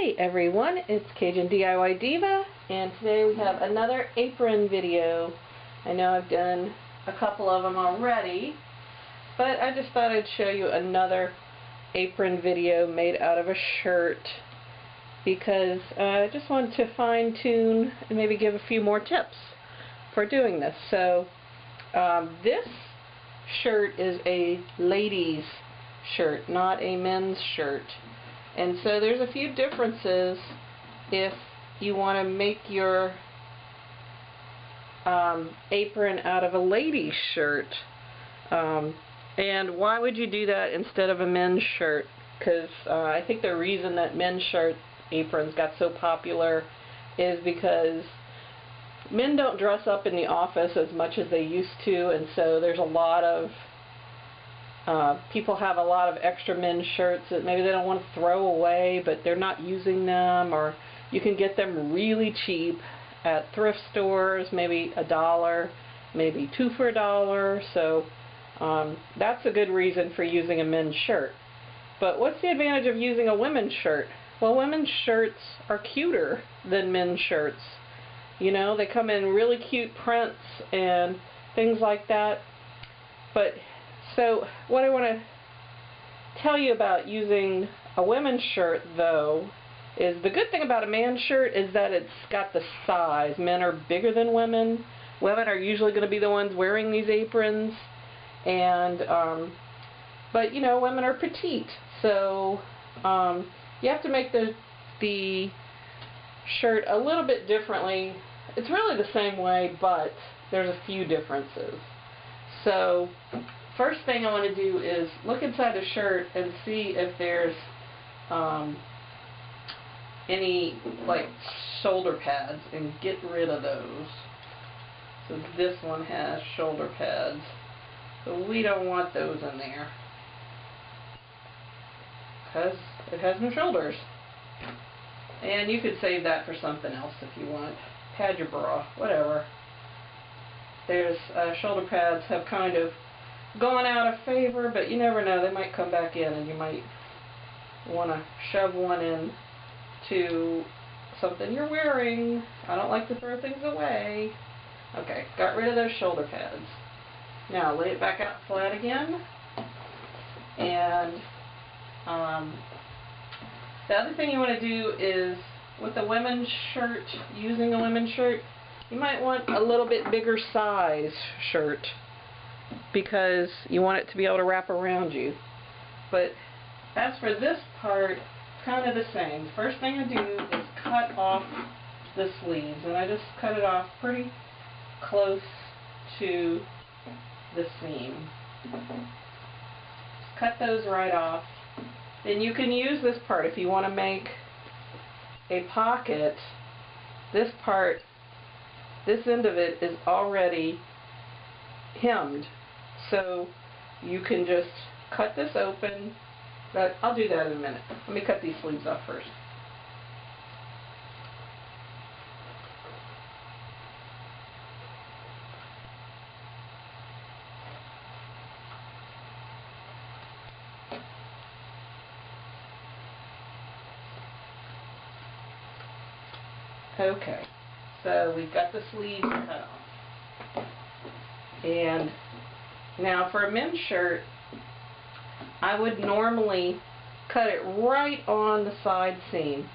Hey everyone, it's CajunDIYDiva, and today we have another apron video. I know I've done a couple of them already, but I just thought I'd show you another apron video made out of a shirt because I just wanted to fine-tune and maybe give a few more tips for doing this. So this shirt is a ladies' shirt, not a men's shirt. And so there's a few differences if you want to make your apron out of a lady's shirt. And why would you do that instead of a men's shirt? Because I think the reason that men's shirt aprons got so popular is because men don't dress up in the office as much as they used to, and so there's a lot of people have a lot of extra men's shirts that maybe they don't want to throw away, but they're not using them, or you can get them really cheap at thrift stores, maybe $1, maybe 2 for $1. So that's a good reason for using a men's shirt. But what's the advantage of using a women's shirt? Well, women's shirts are cuter than men's shirts. You know, they come in really cute prints and things like that. But so what I want to tell you about using a women's shirt, though, is the good thing about a man's shirt is that it's got the size. Men are bigger than women. Women are usually going to be the ones wearing these aprons, and but you know, women are petite, so you have to make the shirt a little bit differently. It's really the same way, but there's a few differences. So first thing I want to do is look inside the shirt and see if there's any like shoulder pads, and get rid of those. So this one has shoulder pads, so we don't want those in there because it has no shoulders. And you could save that for something else if you want. Pad your bra, whatever. There's shoulder pads have kind of gone out of favor, but you never know, they might come back in, and you might want to shove one in to something you're wearing. I don't like to throw things away. Okay, got rid of those shoulder pads. Now lay it back out flat again. And the other thing you want to do is, with a women's shirt, using a women's shirt, you might want a little bit bigger size shirt, because you want it to be able to wrap around you. But as for this part, kind of the same. First thing I do is cut off the sleeves, and I just cut it off pretty close to the seam. Just cut those right off. Then you can use this part if you want to make a pocket. This part, this end of it is already hemmed, so you can just cut this open. But I'll do that in a minute. Let me cut these sleeves off first. Okay, so we've got the sleeves cut off. And now for a men's shirt, I would normally cut it right on the side seam.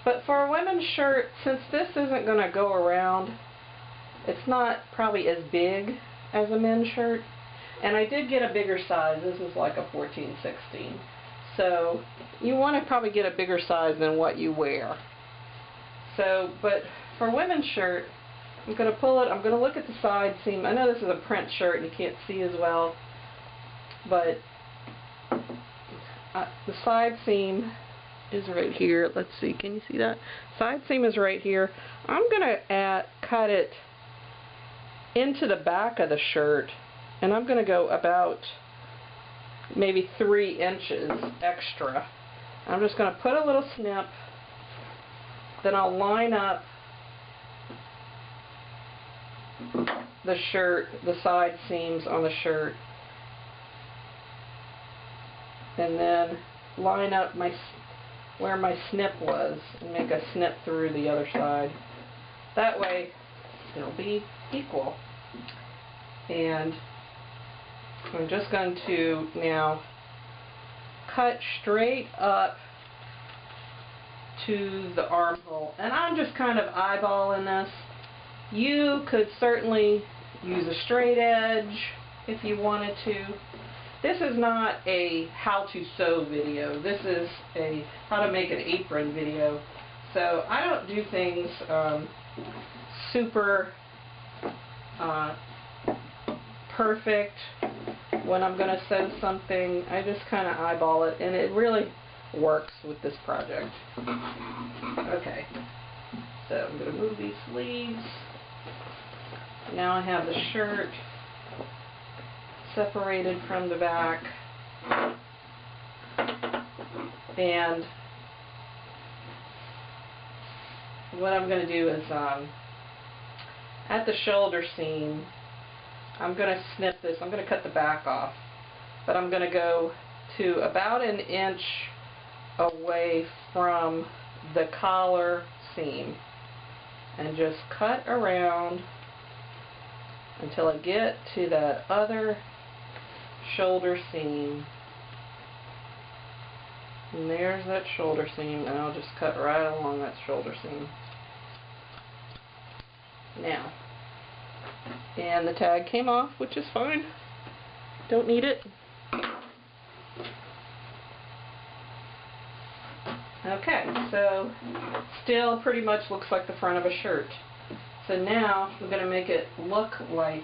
But for a women's shirt, since this isn't going to go around, it's not probably as big as a men's shirt. And I did get a bigger size. This is like a 14-16. So you want to probably get a bigger size than what you wear. So, but for a women's shirt, I'm going to pull it, I'm going to look at the side seam. I know this is a print shirt and you can't see as well, but the side seam is right here. Let's see, can you see that? Side seam is right here. I'm going to cut it into the back of the shirt, and I'm going to go about maybe 3 inches extra. I'm just going to put a little snip. Then I'll line up the shirt, the side seams on the shirt, and then line up my where my snip was and make a snip through the other side. That way it'll be equal. And I'm just going to now cut straight up to the armhole. And I'm just kind of eyeballing this. You could certainly use a straight edge if you wanted to. This is not a how to sew video. This is a how to make an apron video. So I don't do things super perfect when I'm going to sew something. I just kind of eyeball it, and it really works with this project. Okay, so I'm going to move these sleeves. Now I have the shirt separated from the back, and what I'm going to do is at the shoulder seam, I'm going to snip this. I'm going to cut the back off, but I'm going to go to about 1 inch away from the collar seam and just cut around until I get to that other shoulder seam. And there's that shoulder seam, and I'll just cut right along that shoulder seam. Now, and the tag came off, which is fine. Don't need it. Okay, so still pretty much looks like the front of a shirt. So now we're going to make it look like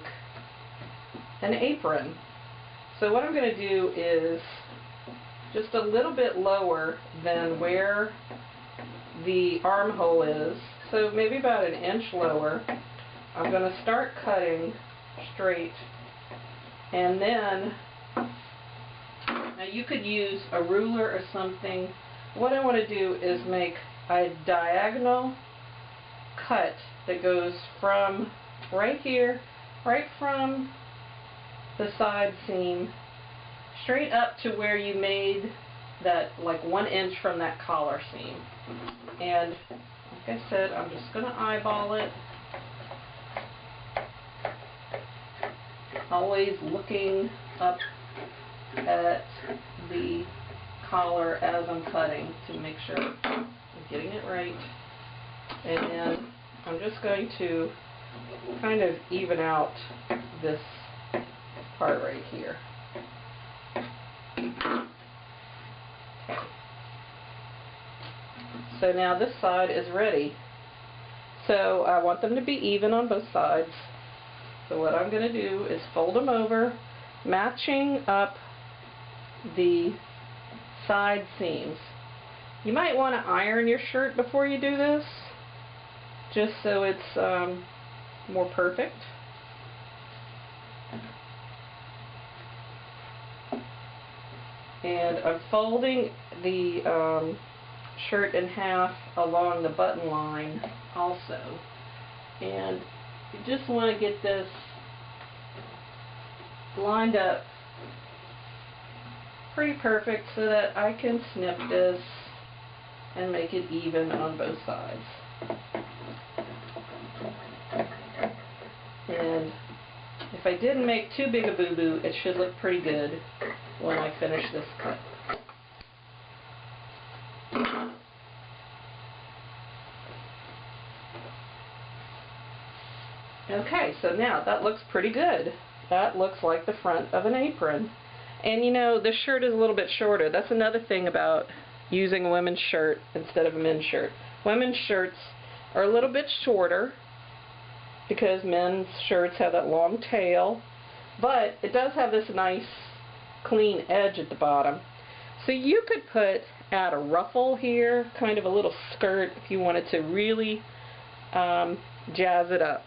an apron. So what I'm going to do is just a little bit lower than where the armhole is, so maybe about 1 inch lower. I'm going to start cutting straight, and then now you could use a ruler or something. What I want to do is make a diagonal cut that goes from right here, right from the side seam, straight up to where you made that, like 1 inch from that collar seam. And like I said, I'm just going to eyeball it, always looking up at the collar as I'm cutting to make sure I'm getting it right. And then I'm just going to kind of even out this part right here. So now this side is ready. So I want them to be even on both sides. So what I'm going to do is fold them over, matching up the side seams. You might want to iron your shirt before you do this, just so it's more perfect. And I'm folding the shirt in half along the button line also. And you just want to get this lined up pretty perfect so that I can snip this and make it even on both sides. And if I didn't make too big a boo-boo, it should look pretty good when I finish this cut. Okay, so now that looks pretty good. That looks like the front of an apron. And you know, this shirt is a little bit shorter. That's another thing about using a women's shirt instead of a men's shirt. Women's shirts are a little bit shorter because men's shirts have that long tail, but it does have this nice clean edge at the bottom. So you could add a ruffle here, kind of a little skirt if you wanted to really jazz it up.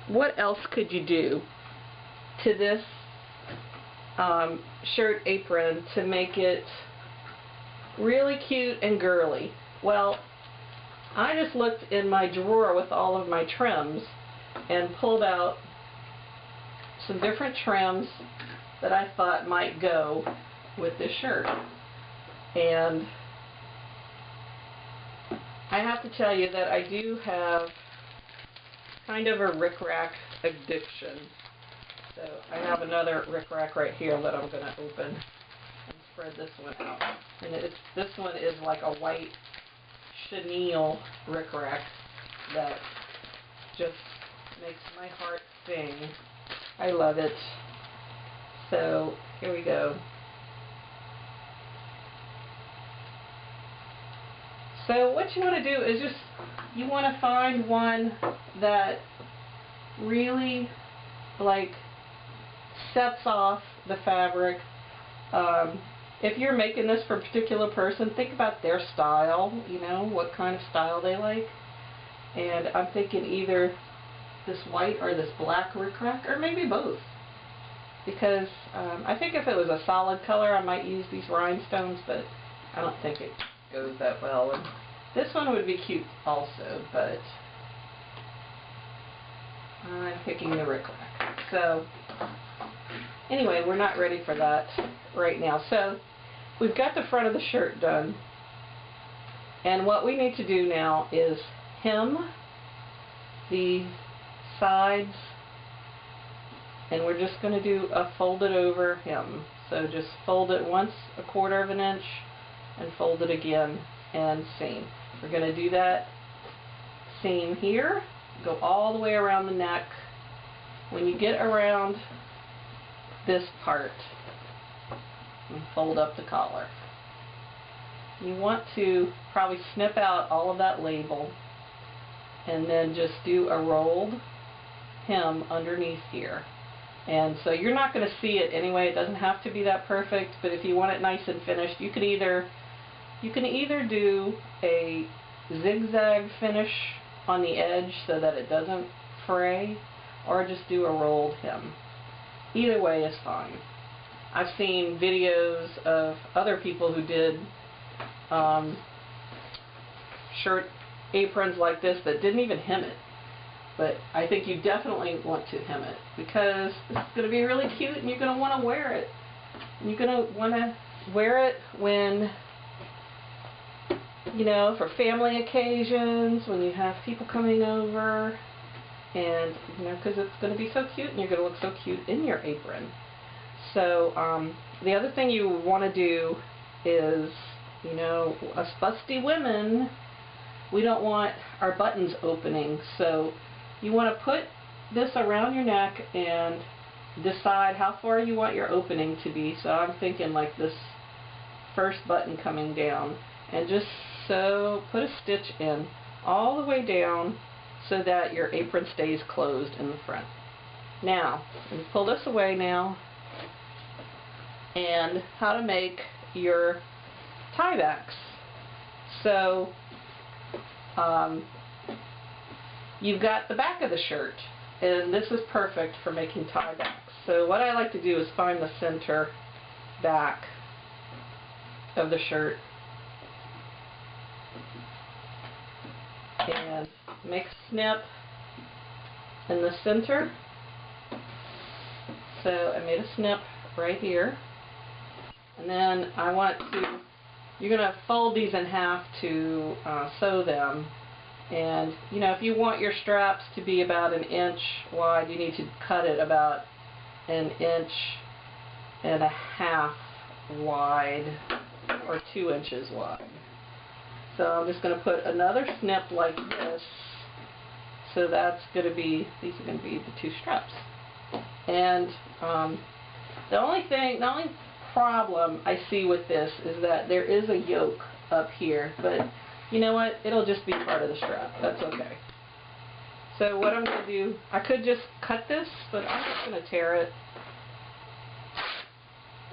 What else could you do to this shirt apron to make it really cute and girly? Well, I just looked in my drawer with all of my trims and pulled out some different trims that I thought might go with this shirt. And I have to tell you that I do have kind of a rickrack addiction. So I have another rickrack right here that I'm going to open and spread this one out. And this one is like a white chenille rickrack that just makes my heart sing. I love it. So here we go. So what you want to do is you want to find one that really like sets off the fabric. If you're making this for a particular person, think about their style, you know, what kind of style they like. And I'm thinking either this white or this black rickrack, or maybe both. Because I think if it was a solid color, I might use these rhinestones, but I don't think it goes that well. And this one would be cute also, but I'm picking the rickrack. So anyway, we're not ready for that right now. So we've got the front of the shirt done, and what we need to do now is hem the sides, and we're just going to do a folded over hem. So just fold it once, 1/4 of an inch, and fold it again and seam. We're going to do that seam here, go all the way around the neck. When you get around this part, and fold up the collar. You want to probably snip out all of that label and then just do a rolled hem underneath here. And so you're not going to see it anyway. It doesn't have to be that perfect, but if you want it nice and finished, you can either do a zigzag finish on the edge so that it doesn't fray, or just do a rolled hem. Either way is fine. I've seen videos of other people who did shirt aprons like this that didn't even hem it. But I think you definitely want to hem it, because it's going to be really cute and you're going to want to wear it. And you're going to want to wear it when, you know, for family occasions, when you have people coming over, and, you know, because it's going to be so cute and you're going to look so cute in your apron. So the other thing you want to do is, you know, us busty women, we don't want our buttons opening, so you want to put this around your neck and decide how far you want your opening to be. So I'm thinking like this first button coming down, and just so put a stitch in all the way down so that your apron stays closed in the front. Now, pull this away now, and how to make your tie backs. So you've got the back of the shirt, and this is perfect for making tie backs. So what I like to do is find the center back of the shirt and make a snip in the center. So I made a snip right here, and then I want to, you're going to fold these in half to sew them. And, you know, if you want your straps to be about 1 inch wide, you need to cut it about 1.5 inches wide, or 2 inches wide. So I'm just going to put another snip like this. So that's going to be, these are going to be the 2 straps. And the only problem I see with this is that there is a yoke up here, but you know what? It'll just be part of the strap. That's okay. So what I'm going to do, I could just cut this, but I'm just going to tear it.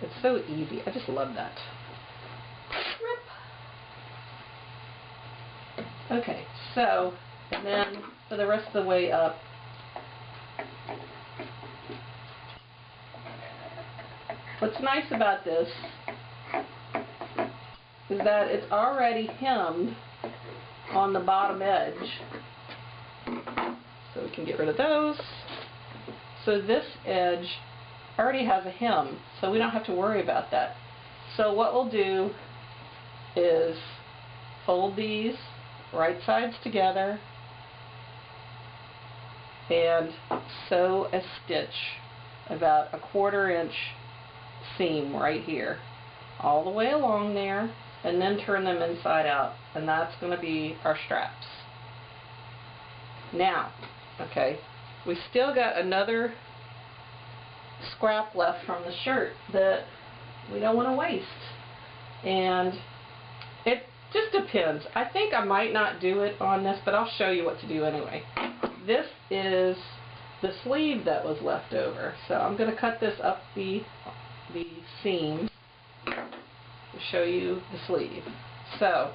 It's so easy. I just love that. Rip. Okay, so, and then for the rest of the way up, what's nice about this is that it's already hemmed on the bottom edge. So we can get rid of those. So this edge already has a hem, so we don't have to worry about that. So what we'll do is fold these right sides together and sew a stitch about a 1/4 inch seam right here all the way along there, and then turn them inside out, and that's going to be our straps. Now, okay, we still got another scrap left from the shirt that we don't want to waste, and it just depends. I think I might not do it on this, but I'll show you what to do anyway. This is the sleeve that was left over, so I'm going to cut this up the seam to show you the sleeve. So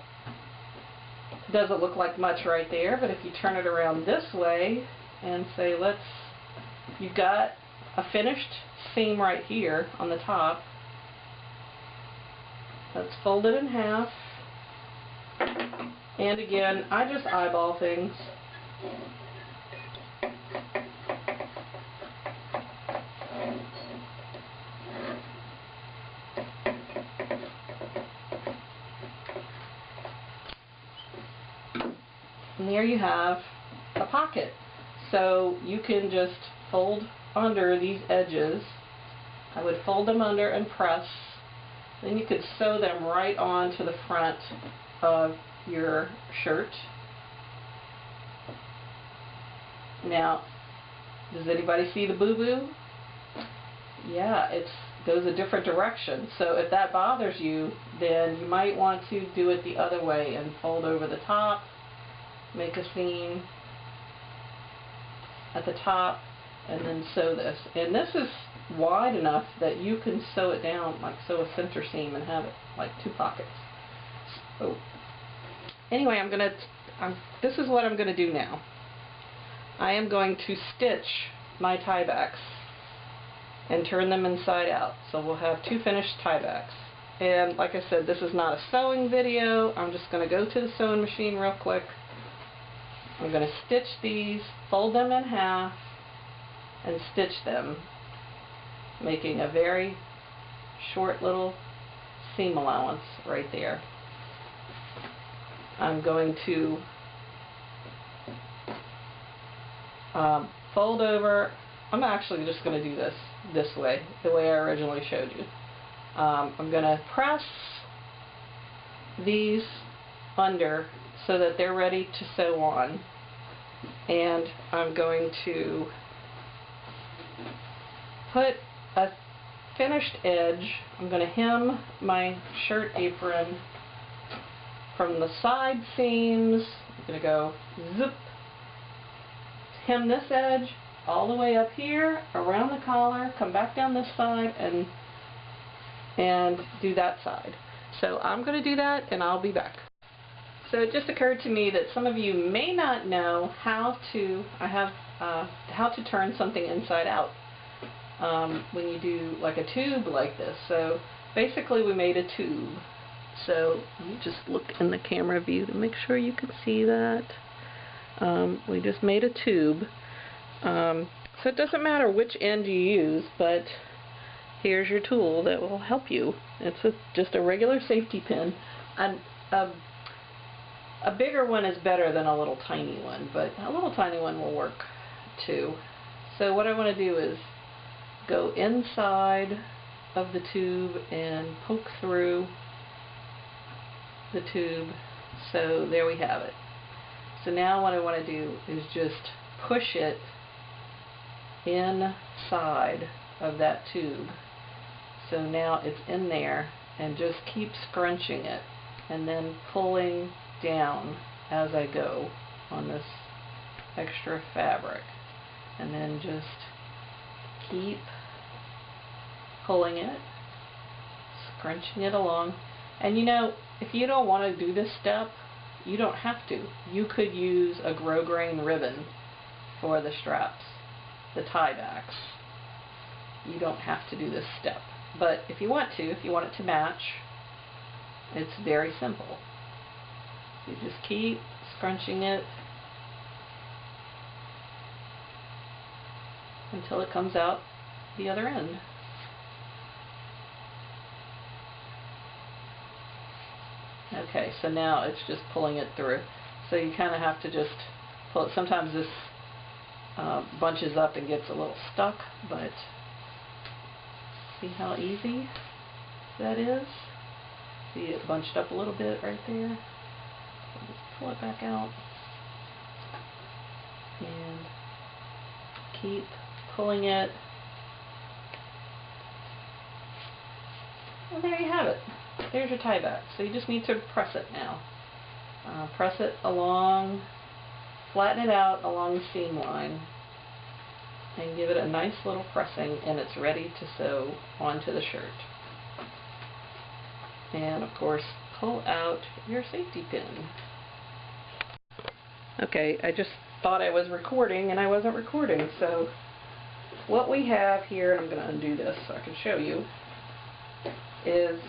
it doesn't look like much right there, but if you turn it around this way and say you've got a finished seam right here on the top. Let's fold it in half. And again, I just eyeball things. And there you have a pocket. So you can just fold under these edges. I would fold them under and press. Then you could sew them right onto the front of your shirt. Now, does anybody see the boo-boo? Yeah, it goes a different direction. So if that bothers you, then you might want to do it the other way and fold over the top, make a seam at the top, and then sew this. And this is wide enough that you can sew it down, like sew a center seam and have it like 2 pockets. So anyway, this is what I'm going to do now. I am going to stitch my tie backs and turn them inside out. So we'll have 2 finished tie backs. And like I said, this is not a sewing video. I'm just going to go to the sewing machine real quick. I'm going to stitch these, fold them in half, and stitch them, making a very short little seam allowance right there. I'm going to fold over. I'm actually just going to do this way, the way I originally showed you. I'm going to press these under so that they're ready to sew on, and I'm going to put a finished edge. I'm going to hem my shirt apron from the side seams. I'm going to go zip, hem this edge all the way up here around the collar, come back down this side and do that side. So I'm going to do that and I'll be back. So it just occurred to me that some of you may not know how to turn something inside out when you do like a tube like this. So basically we made a tube. So let me just look in the camera view to make sure you can see that. We just made a tube. So it doesn't matter which end you use, but here's your tool that will help you. It's just a regular safety pin. A bigger one is better than a little tiny one, but a little tiny one will work too. So what I want to do is go inside of the tube and poke through the tube. So there we have it. So now what I want to do is just push it inside of that tube. So now it's in there, and just keep scrunching it and then pulling down as I go on this extra fabric, and then just keep pulling it, scrunching it along. And you know, if you don't want to do this step, you don't have to. You could use a grosgrain ribbon for the straps, the tie backs. You don't have to do this step. But if you want to, if you want it to match, it's very simple. You just keep scrunching it until it comes out the other end. Okay, so now it's just pulling it through. So you kind of have to just pull it. Sometimes this bunches up and gets a little stuck, but see how easy that is? See it bunched up a little bit right there? So just pull it back out and keep pulling it. And there you have it. There's your tie back. So you just need to press it now. Press it along, flatten it out along the seam line, and give it a nice little pressing, and it's ready to sew onto the shirt. And of course, pull out your safety pin. Okay, I just thought I was recording, and I wasn't recording, so what we have here, and I'm going to undo this so I can show you, is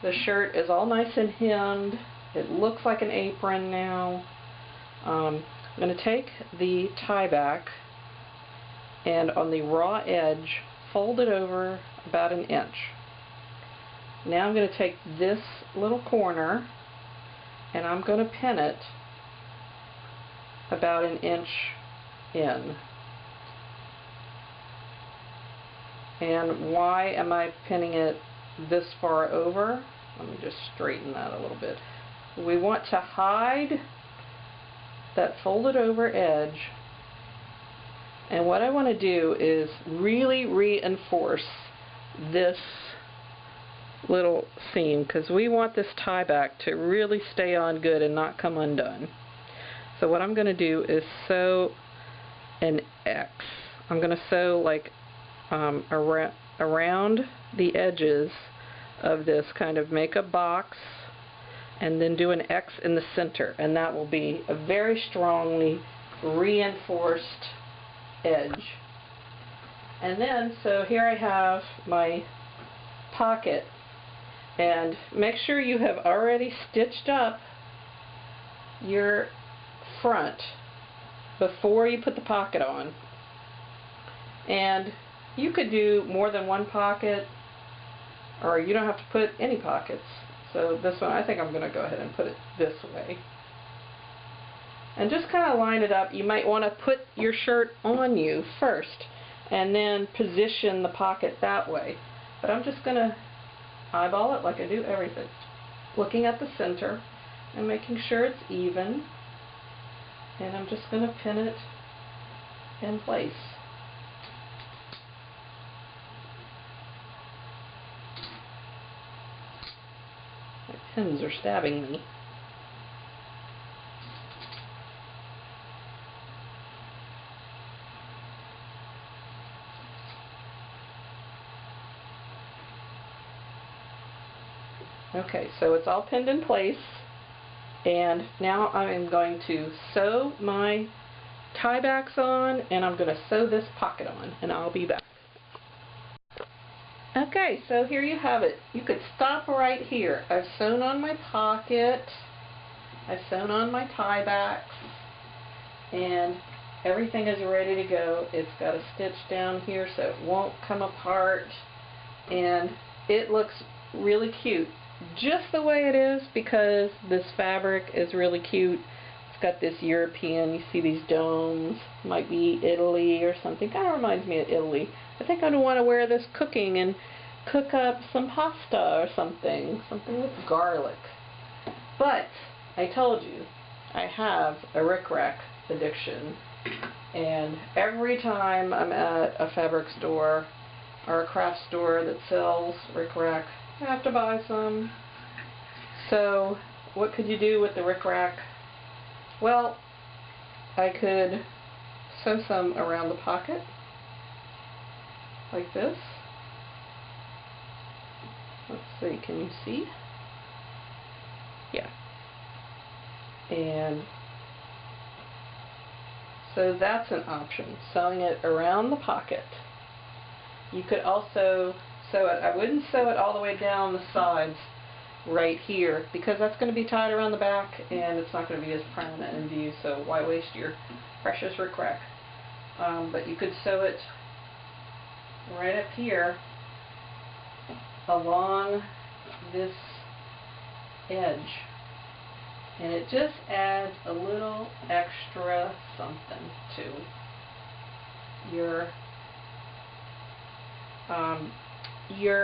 the shirt is all nice and hemmed. It looks like an apron now. I'm going to take the tie back and on the raw edge fold it over about an inch. Now I'm going to take this little corner and I'm going to pin it about an inch in. And why am I pinning it this far over? Let me just straighten that a little bit. We want to hide that folded over edge, and what I want to do is really reinforce this little seam, because we want this tie back to really stay on good and not come undone. So what I'm going to do is sew an X. I'm going to sew like around the edges of this, kind of make a box and then do an X in the center, and that will be a very strongly reinforced edge. And then, so here I have my pocket, and make sure you have already stitched up your front before you put the pocket on. And you could do more than one pocket, or you don't have to put any pockets. So this one, I think I'm going to go ahead and put it this way. And just kind of line it up. You might want to put your shirt on you first and then position the pocket that way. But I'm just going to eyeball it like I do everything. Looking at the center and making sure it's even. And I'm just going to pin it in place. Pins are stabbing me. Okay, so it's all pinned in place, and now I am going to sew my tie backs on, and I'm going to sew this pocket on, and I'll be back. Okay, so here you have it. You could stop right here. I've sewn on my pocket, I've sewn on my tie backs, and everything is ready to go. It's got a stitch down here so it won't come apart, and it looks really cute just the way it is, because this fabric is really cute. It's got this European, you see these domes, might be Italy or something. Kind of reminds me of Italy. I think I want to wear this cooking and cook up some pasta or something with garlic. But I told you, I have a rickrack addiction, and every time I'm at a fabric store or a craft store that sells rickrack, I have to buy some. So what could you do with the rickrack? Well, I could sew some around the pocket like this. Let's see, can you see? Yeah. And so that's an option, sewing it around the pocket. You could also sew it, I wouldn't sew it all the way down the sides right here, because that's going to be tied around the back and it's not going to be as prominent in view, so why waste your precious rickrack? But you could sew it right up here along this edge, And it just adds a little extra something to your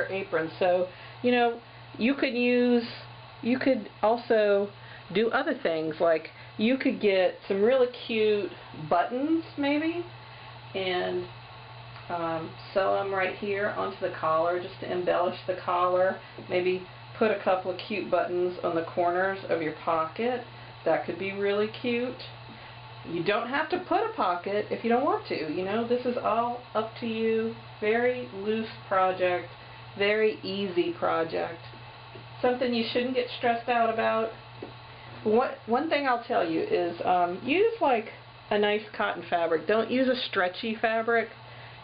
apron. So, you know, you could also do other things, like you could get some really cute buttons maybe and sew them right here onto the collar just to embellish the collar. Maybe put a couple of cute buttons on the corners of your pocket. That could be really cute. You don't have to put a pocket if you don't want to. You know, this is all up to you. Very loose project, very easy project. Something you shouldn't get stressed out about. One thing I'll tell you is use like a nice cotton fabric. Don't use a stretchy fabric,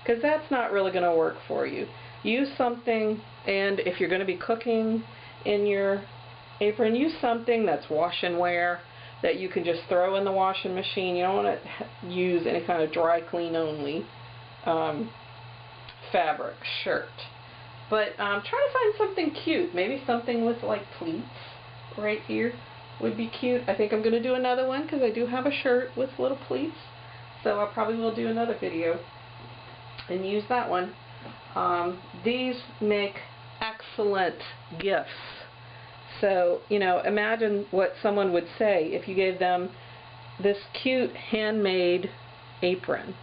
because that's not really going to work for you. Use something, and if you're going to be cooking in your apron, use something that's wash and wear, that you can just throw in the washing machine. You don't want to use any kind of dry clean only fabric shirt. But try to find something cute. Maybe something with like pleats right here would be cute. I think I'm going to do another one because I do have a shirt with little pleats. So I probably will do another video and use that one. These make excellent gifts. So, you know, imagine what someone would say if you gave them this cute handmade apron.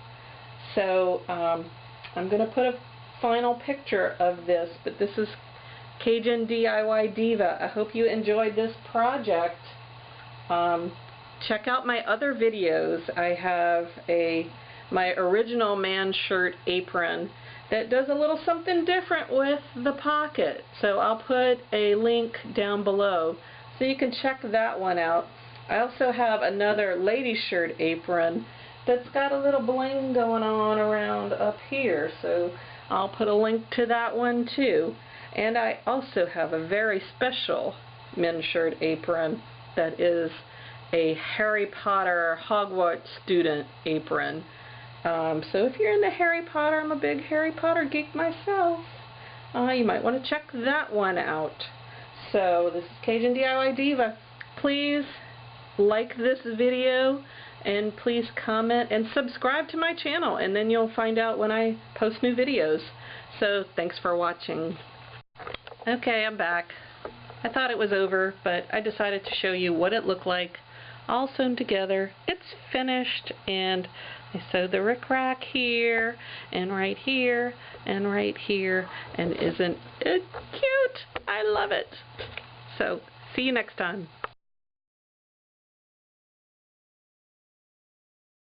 So I'm going to put a final picture of this, but this is CajunDIYDiva. I hope you enjoyed this project. Check out my other videos. I have my original man shirt apron that does a little something different with the pocket. So I'll put a link down below so you can check that one out. I also have another lady shirt apron that's got a little bling going on around up here, so I'll put a link to that one too. And I also have a very special men's shirt apron that is a Harry Potter Hogwarts student apron. So if you're into Harry Potter, I'm a big Harry Potter geek myself, you might want to check that one out. So this is CajunDIYDiva. Please like this video and please comment and subscribe to my channel, and then you'll find out when I post new videos. So thanks for watching. Okay, I'm back. I thought it was over, but I decided to show you what it looked like all sewn together. It's finished, and I sewed the rickrack here, and right here, and right here, and isn't it cute? I love it. So, see you next time.